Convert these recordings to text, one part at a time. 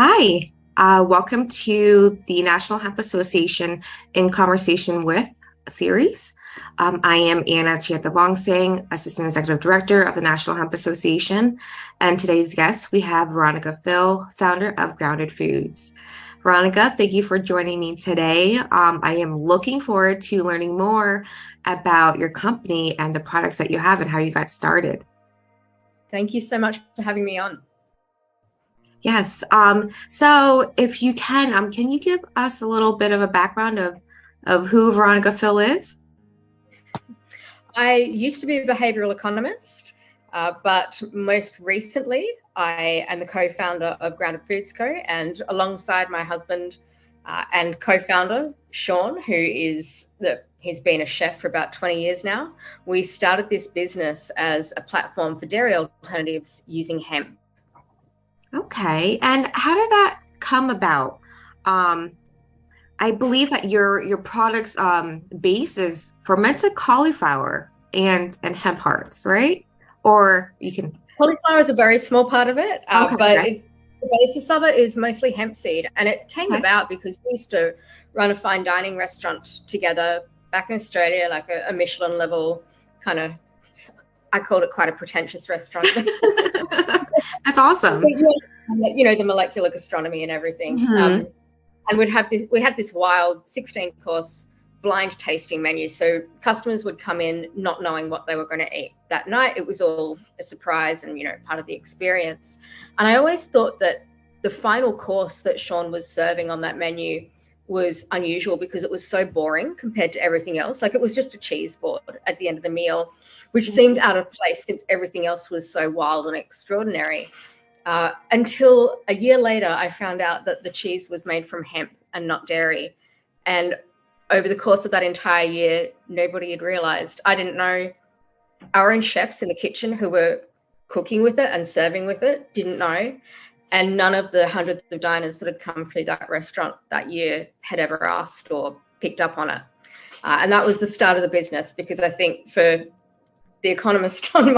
Hi, welcome to the National Hemp Association in Conversation with series. I am Anna Chiatavongsang, Assistant Executive Director of the National Hemp Association, and today's guest we have Veronica Phil, founder of Grounded Foods. Veronica, thank you for joining me today. I am looking forward to learning more about your company and the products that you have and how you got started. Thank you so much for having me on. Yes. So if you can you give us a little bit of a background of who Veronica Phil is? I used to be a behavioral economist, but most recently I am the co-founder of Grounded Foods Co. And alongside my husband and co-founder, Sean, he's been a chef for about 20 years now, we started this business as a platform for dairy alternatives using hemp. Okay. And how did that come about? I believe that your product's base is fermented cauliflower and hemp hearts, right? Or you can Cauliflower is a very small part of it, okay, but okay. the basis of it is mostly hemp seed, and it came Okay. about because we used to run a fine dining restaurant together back in Australia, like a Michelin level kind of. I called it quite a pretentious restaurant. That's awesome. The molecular gastronomy and everything. Hmm. And we had this wild 16-course blind tasting menu. So customers would come in not knowing what they were going to eat that night. It was all a surprise and, part of the experience. And I always thought that the final course that Sean was serving on that menu was unusual because it was so boring compared to everything else. Like, it was just a cheese board at the end of the meal, which seemed out of place since everything else was so wild and extraordinary. Until a year later, I found out that the cheese was made from hemp and not dairy. And over the course of that entire year, nobody had realized. I didn't know. Our own chefs in the kitchen who were cooking with it and serving with it didn't know. And none of the hundreds of diners that had come through that restaurant that year had ever asked or picked up on it. And that was the start of the business, because I think for the economist on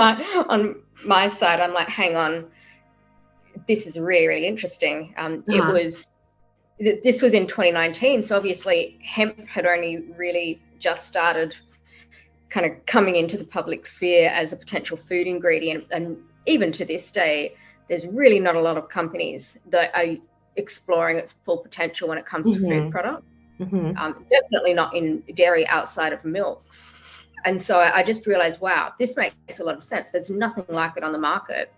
my side, I'm like, hang on, this is really, really interesting. Uh-huh. This was in 2019, so obviously hemp had only really just started kind of coming into the public sphere as a potential food ingredient, and even to this day, there's really not a lot of companies that are exploring its full potential when it comes to food Hmm. products. Hmm. Definitely not in dairy outside of milks. And so I just realized, wow, this makes a lot of sense. There's nothing like it on the market.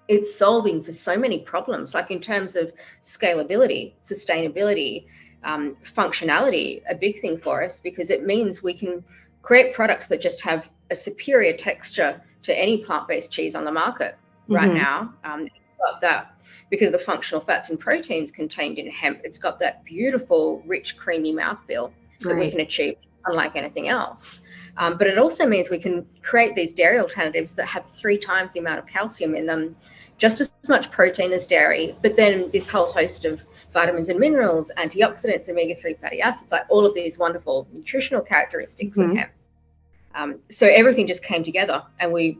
It's solving for so many problems, like in terms of scalability, sustainability, functionality, a big thing for us, because it means we can create products that just have a superior texture to any plant-based cheese on the market right Hmm. now. It's got that, because of the functional fats and proteins contained in hemp, it's got that beautiful, rich, creamy mouthfeel that we Right. can achieve unlike anything else. But it also means we can create these dairy alternatives that have 3 times the amount of calcium in them, just as much protein as dairy, but then this whole host of vitamins and minerals, antioxidants, omega-3 fatty acids, like all of these wonderful nutritional characteristics of Hmm. hemp. So everything just came together, and we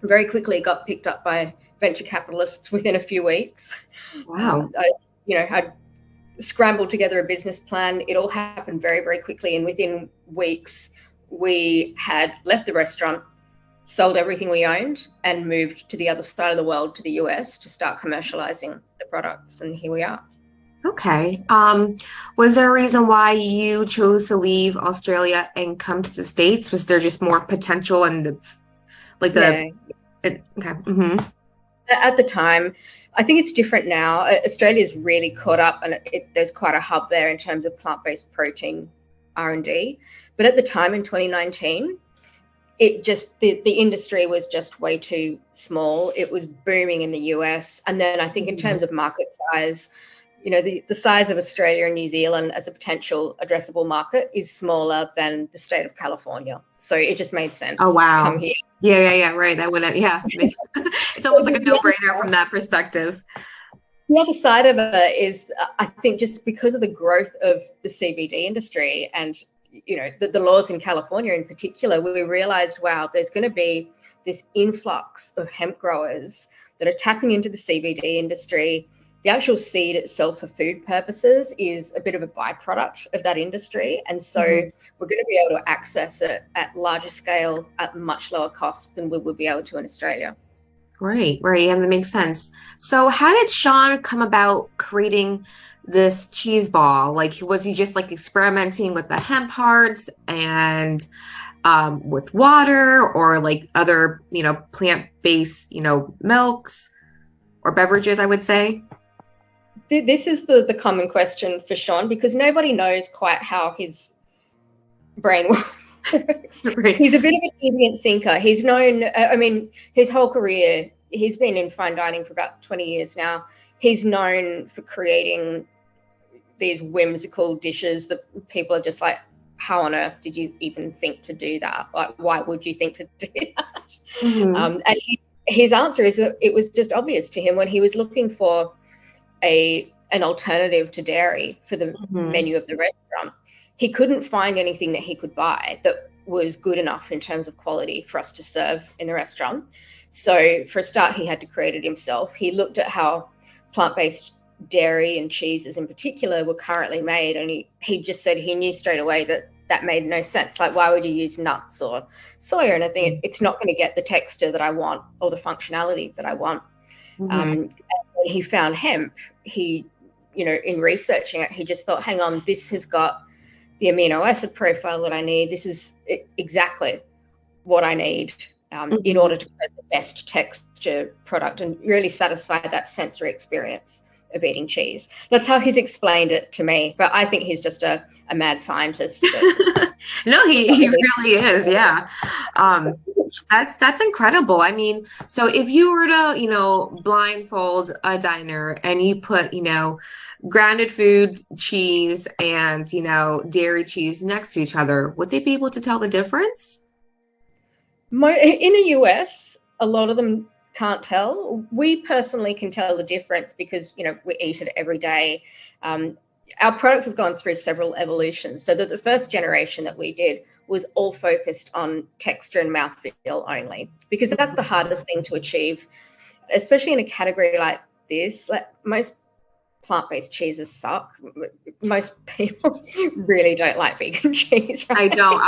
very quickly got picked up by venture capitalists within a few weeks. Wow. I scrambled together a business plan. It all happened very, very quickly, and within weeks, we had left the restaurant, sold everything we owned, and moved to the other side of the world, to the US, to start commercializing the products. And here we are. Okay. Was there a reason why you chose to leave Australia and come to the States? Was there just more potential and the Yeah. okay. Hmm. At the time, I think it's different now. Australia's really caught up, and there's quite a hub there in terms of plant-based protein R&D. But at the time in 2019, the industry was just way too small. It was booming in the US. And then I think in terms of market size, the size of Australia and New Zealand as a potential addressable market is smaller than the state of California. So it just made Oh sense to come wow. here. Yeah, yeah, yeah, right. That wouldn't, yeah. It's almost like a no-brainer from that perspective. The other side of it is, I think, just because of the growth of the CBD industry and the laws in California in particular, we realized, wow, there's going to be this influx of hemp growers that are tapping into the CBD industry. the actual seed itself for food purposes is a bit of a byproduct of that industry. And so we're going to be able to access it at larger scale at much lower cost than we would be able to in Australia. Right, right. Yeah, that makes sense. So how did Sean come about creating this cheese ball? Like, was he just like experimenting with the hemp hearts and with water or like other, plant-based, milks or beverages, I would say? This is the common question for Sean, because nobody knows quite how his brain works. Right. He's a bit of a deviant thinker. He's known, his whole career, he's been in fine dining for about 20 years now. He's known for creating these whimsical dishes that people are just like, how on earth did you even think to do that? Like, why would you think to do that? And his answer is that it was just obvious to him when he was looking for an alternative to dairy for the menu of the restaurant. He couldn't find anything that he could buy that was good enough in terms of quality for us to serve in the restaurant. So for a start, he had to create it himself. He looked at how plant-based dairy and cheeses in particular were currently made, and he just said he knew straight away that made no sense. Like, why would you use nuts or soy or anything? It's not going to get the texture that I want or the functionality that I want. And when he found hemp, in researching it, he just thought, hang on, this has got the amino acid profile that I need. This is exactly what I need in order to create the best texture product and really satisfy that sensory experience of eating cheese. That's how he's explained it to me. But I think he's just a mad scientist. No, he really is. Yeah. That's incredible. I mean, so if you were to, blindfold a diner and you put, grounded food cheese and, dairy cheese next to each other, would they be able to tell the difference? In the US, a lot of them can't tell. We personally can tell the difference because, we eat it every day. Our products have gone through several evolutions. So that the first generation that we did was all focused on texture and mouthfeel only, because that's the hardest thing to achieve, especially in a category like this. Like, most plant-based cheeses suck. Most people really don't like vegan cheese. Right? I don't.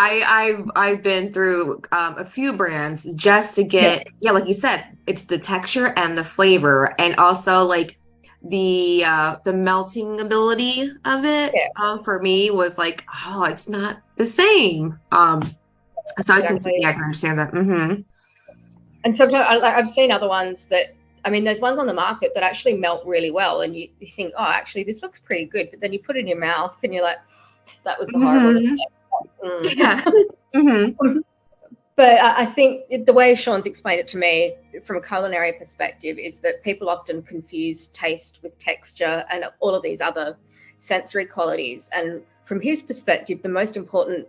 I've been through a few brands just to get, like you said, it's the texture and the flavor, and also like the melting ability of it. For me was like, oh, it's not the same. So I can understand that. And sometimes I've seen other ones that, there's ones on the market that actually melt really well, and you think, oh, actually, this looks pretty good. But then you put it in your mouth and you're like, that was a horrible mistake. Yeah. But I think the way Sean's explained it to me from a culinary perspective is that people often confuse taste with texture and all of these other sensory qualities. And from his perspective, the most important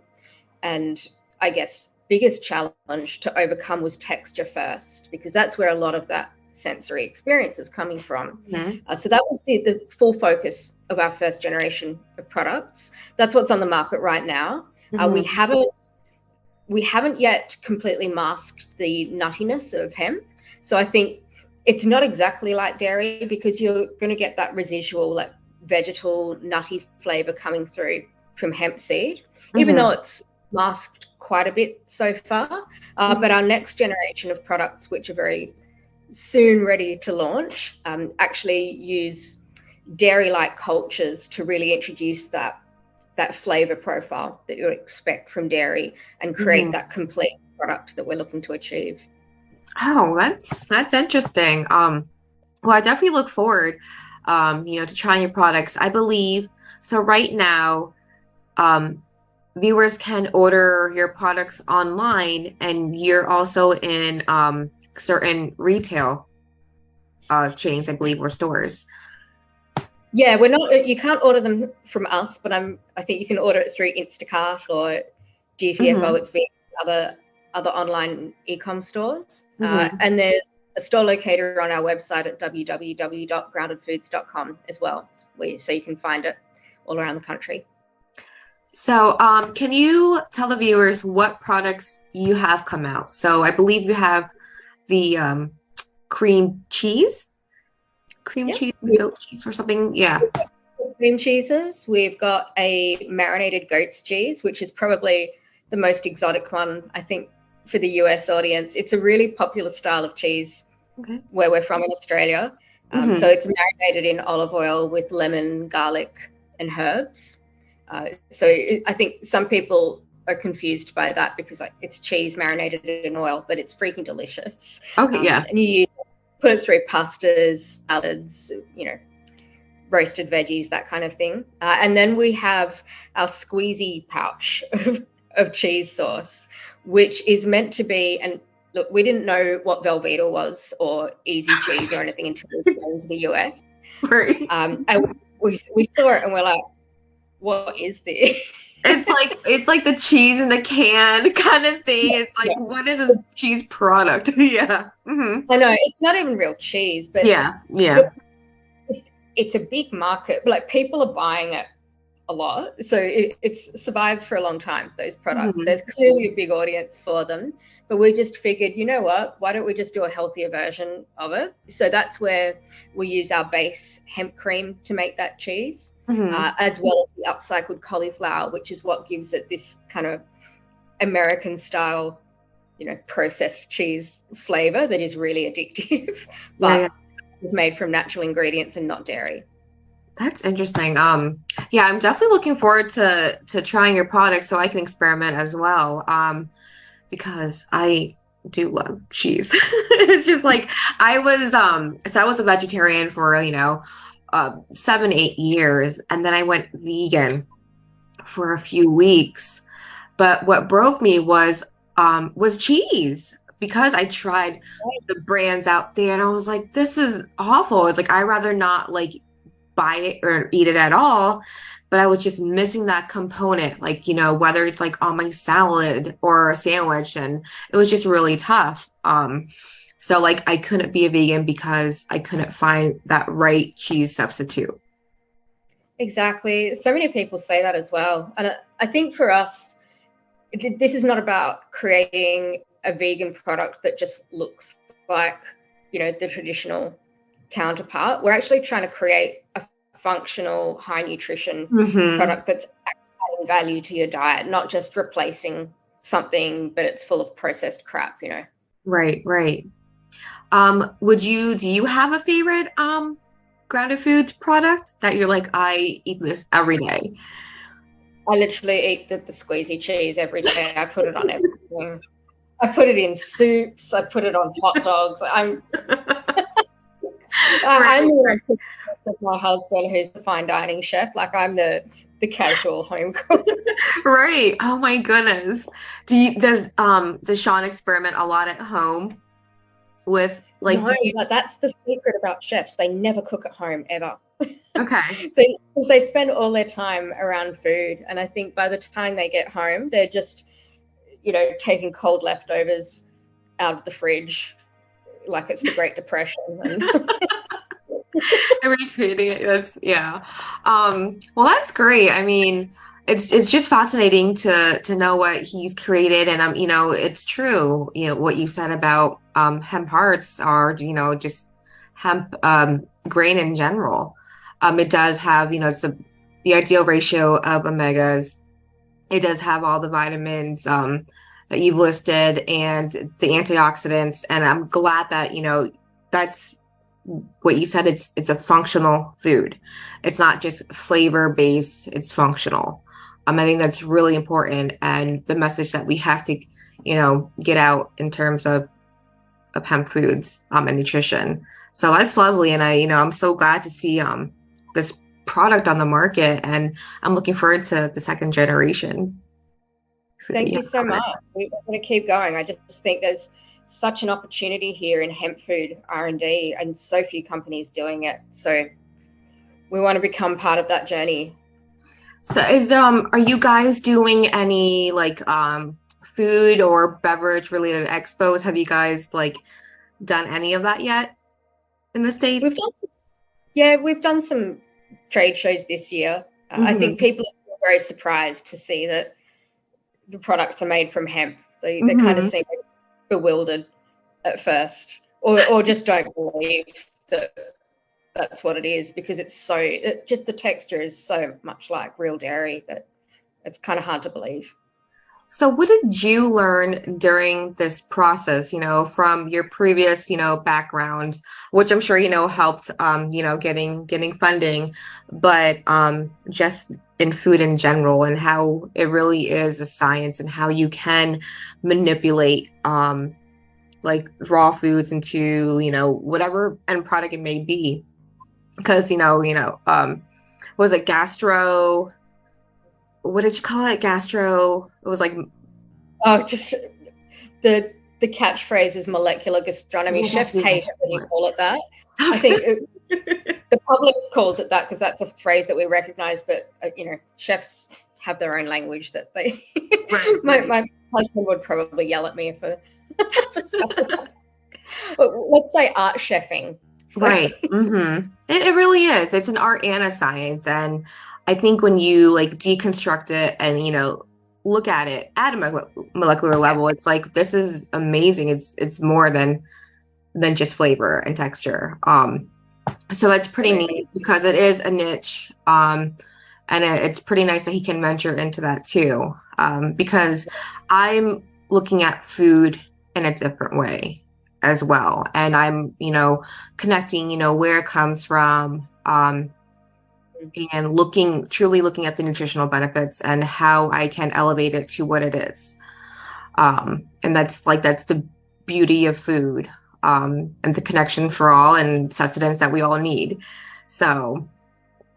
and, I guess, biggest challenge to overcome was texture first, because that's where a lot of that sensory experience is coming from. So that was the full focus of our first generation of products. That's what's on the market right now. We haven't yet completely masked the nuttiness of hemp. So I think it's not exactly like dairy, because you're going to get that residual, like, vegetal nutty flavor coming through from hemp seed, even though it's masked quite a bit so far. But our next generation of products, which are very soon ready to launch, actually use dairy-like cultures to really introduce that flavor profile that you would expect from dairy and create that complete product that we're looking to achieve. Oh, that's interesting. Well, I definitely look forward, to trying your products. I believe so. Right now, viewers can order your products online, and you're also in certain retail chains, I believe, or stores. Yeah, we're not. You can't order them from us, but I think you can order it through Instacart or GTFO. It's been other online e-com stores, and there's a store locator on our website at www.groundedfoods.com as well, so you can find it all around the country. So, can you tell the viewers what products you have come out? So, I believe you have the cream cheese. cream Yep. cheese and goat cheese or something. Yeah. Cream cheeses. We've got a marinated goat's cheese, which is probably the most exotic one, I think, for the US audience. It's a really popular style of cheese where we're from in Australia. So it's marinated in olive oil with lemon, garlic, and herbs. I think some people are confused by that because it's cheese marinated in oil, but it's freaking delicious. Okay, yeah. And you put it through pastas, salads, roasted veggies, that kind of thing. And then we have our squeezy pouch of cheese sauce, which is meant to be, and look, we didn't know what Velveeta was or Easy Cheese or anything until we came to the US. Right. And we saw it and we're like, what is this? It's like the cheese in the can kind of thing. It's like, what is this cheese product? Yeah. I know, it's not even real cheese, but yeah. It's a big market. Like, people are buying it a lot, so it's survived for a long time, those products. There's clearly a big audience for them, but we just figured, you know what, why don't we just do a healthier version of it? So that's where we use our base hemp cream to make that cheese, as well as the upcycled cauliflower, which is what gives it this kind of American style, processed cheese flavor that is really addictive, but it's made from natural ingredients and not dairy. That's interesting. Yeah, I'm definitely looking forward to trying your products so I can experiment as well. Because I do love cheese. It's just like I was a vegetarian for 7-8 years, and then I went vegan for a few weeks. But what broke me was cheese, because I tried the brands out there and I was like, this is awful. It's like, I'd rather not like buy it or eat it at all. But I was just missing that component, like, whether it's like on my salad or a sandwich, and it was just really tough. So like I couldn't be a vegan because I couldn't find that right cheese substitute. Exactly. So many people say that as well. And I think for us, this is not about creating a vegan product that just looks like, the traditional counterpart. We're actually trying to create a functional, high nutrition product that's adding value to your diet, not just replacing something, but it's full of processed crap, Right. Do you have a favorite grounded foods product that you're like, I eat this every day? I literally eat the squeezy cheese every day. I put it on everything. I put it in soups. I put it on hot dogs. I'm my husband, who's the fine dining chef. Like, I'm the casual home cook. Right. Oh my goodness. Does Sean experiment a lot at home with like? No, but that's the secret about chefs. They never cook at home ever. Okay. They spend all their time around food, and I think by the time they get home, they're just, taking cold leftovers out of the fridge like it's the Great Depression. And recreating it. Well, that's great. I mean, it's just fascinating to know what he's created, and it's true, what you said about hemp hearts are, just hemp grain in general. It does have, it's the ideal ratio of omegas. It does have all the vitamins that you've listed and the antioxidants, and I'm glad that that's what you said. It's a functional food. It's not just flavor based, it's functional. I think that's really important, and the message that we have to get out in terms of hemp foods and nutrition. So that's lovely, and I'm so glad to see this product on the market, and I'm looking forward to the second generation. Thank you so much. We're going to keep going. I just think there's such an opportunity here in hemp food R&D, and so few companies doing it. So we want to become part of that journey. So are you guys doing any like food or beverage related expos? Have you guys like done any of that yet in the States? We've done some trade shows this year. I think people are still very surprised to see that the products are made from hemp. They kind of seem bewildered at first, or just don't believe that that's what it is, because just the texture is so much like real dairy that it's kind of hard to believe. So what did you learn during this process, from your previous, background, which I'm sure, helped, getting funding, but just in food in general and how it really is a science and how you can manipulate like raw foods into, whatever end product it may be. Because, was it gastro? What did you call it? Gastro? It was like just the catchphrase is molecular gastronomy. Chefs hate it when you call it that. I think the public calls it that because that's a phrase that we recognize, but chefs have their own language that they right. my husband would probably yell at me for let's say art chefing. So. Right. It really is. It's an art and a science. And I think when you like deconstruct it and, look at it at a molecular level, it's like, this is amazing. It's more than just flavor and texture. So that's pretty neat because it is a niche. And it's pretty nice that he can venture into that too. Because I'm looking at food in a different way as well. And I'm, connecting, where it comes from, and truly looking at the nutritional benefits and how I can elevate it to what it is. And that's the beauty of food, and the connection for all and sustenance that we all need. So,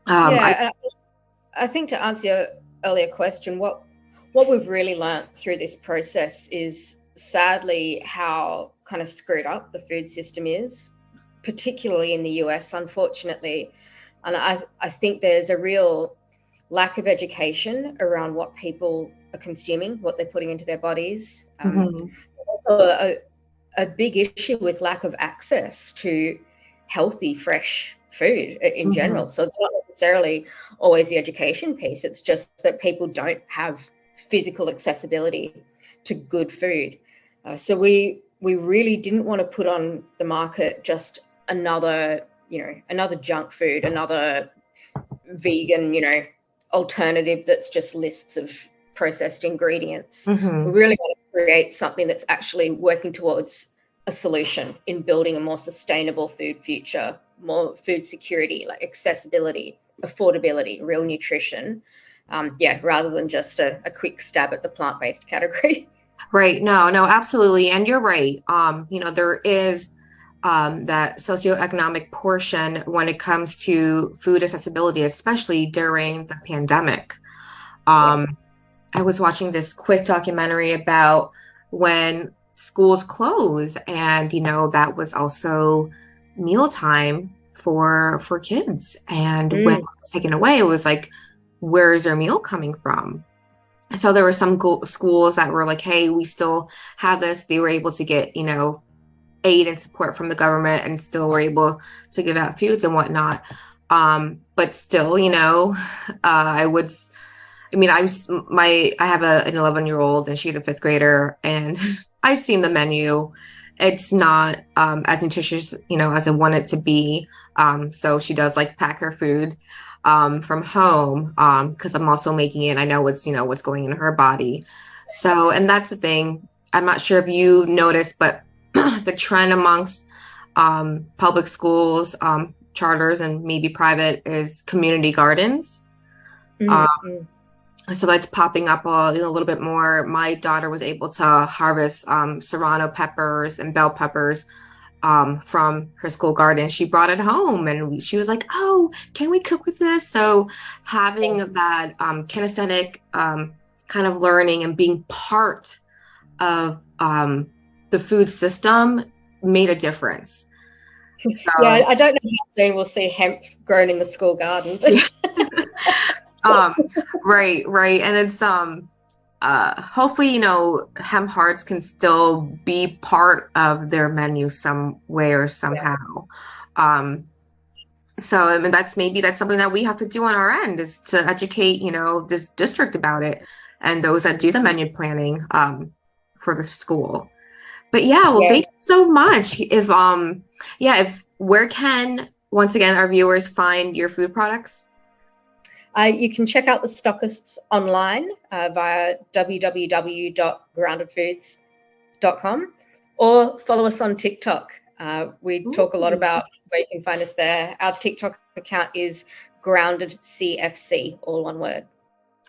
I think to answer your earlier question, what we've really learnt through this process is sadly how kind of screwed up the food system is, particularly in the US, unfortunately. And I think there's a real lack of education around what people are consuming, what they're putting into their bodies. Also a big issue with lack of access to healthy, fresh food in general. So it's not necessarily always the education piece. It's just that people don't have physical accessibility to good food. So we really didn't want to put on the market just another junk food, another vegan, alternative that's just lists of processed ingredients. We really want to create something that's actually working towards a solution in building a more sustainable food future, more food security, like accessibility, affordability, real nutrition. Rather than just a quick stab at the plant-based category. Right. No, absolutely. And you're right. There is that socioeconomic portion when it comes to food accessibility, especially during the pandemic. I was watching this quick documentary about when schools closed, and that was also mealtime for kids. And when it was taken away, it was like, where's their meal coming from? So there were some schools that were like, hey, we still have this. They were able to get, aid and support from the government and still were able to give out foods and whatnot. But still, I have an 11-year-old and she's a 5th grader, and I've seen the menu. It's not as nutritious, as I want it to be. So she does like pack her food from home, because I'm also making it. I know what's going in her body. So, and that's the thing. I'm not sure if you noticed, but the trend amongst public schools, charters, and maybe private is community gardens. So that's popping up a little bit more. My daughter was able to harvest serrano peppers and bell peppers from her school garden. She brought it home and she was like, oh, can we cook with this? So having that kinesthetic kind of learning and being part of the food system made a difference. So, I don't know how soon we'll see hemp grown in the school garden. Right. And it's hopefully, hemp hearts can still be part of their menu some way or somehow. So I mean, that's something that we have to do on our end, is to educate, this district about it and those that do the menu planning for the school. But thank you so much. Where can once again, our viewers find your food products? You can check out the stockists online via www.groundedfoods.com or follow us on TikTok. We talk a lot about where you can find us there. Our TikTok account is Grounded CFC, all one word.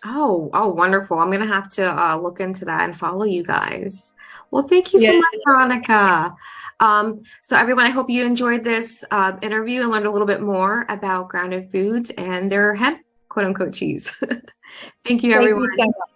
Oh, wonderful. I'm gonna have to look into that and follow you guys. Well, thank you so much, Veronica. So everyone, I hope you enjoyed this interview and learned a little bit more about Grounded Foods and their hemp, quote unquote, cheese. Thank you, everyone. Thank you so much.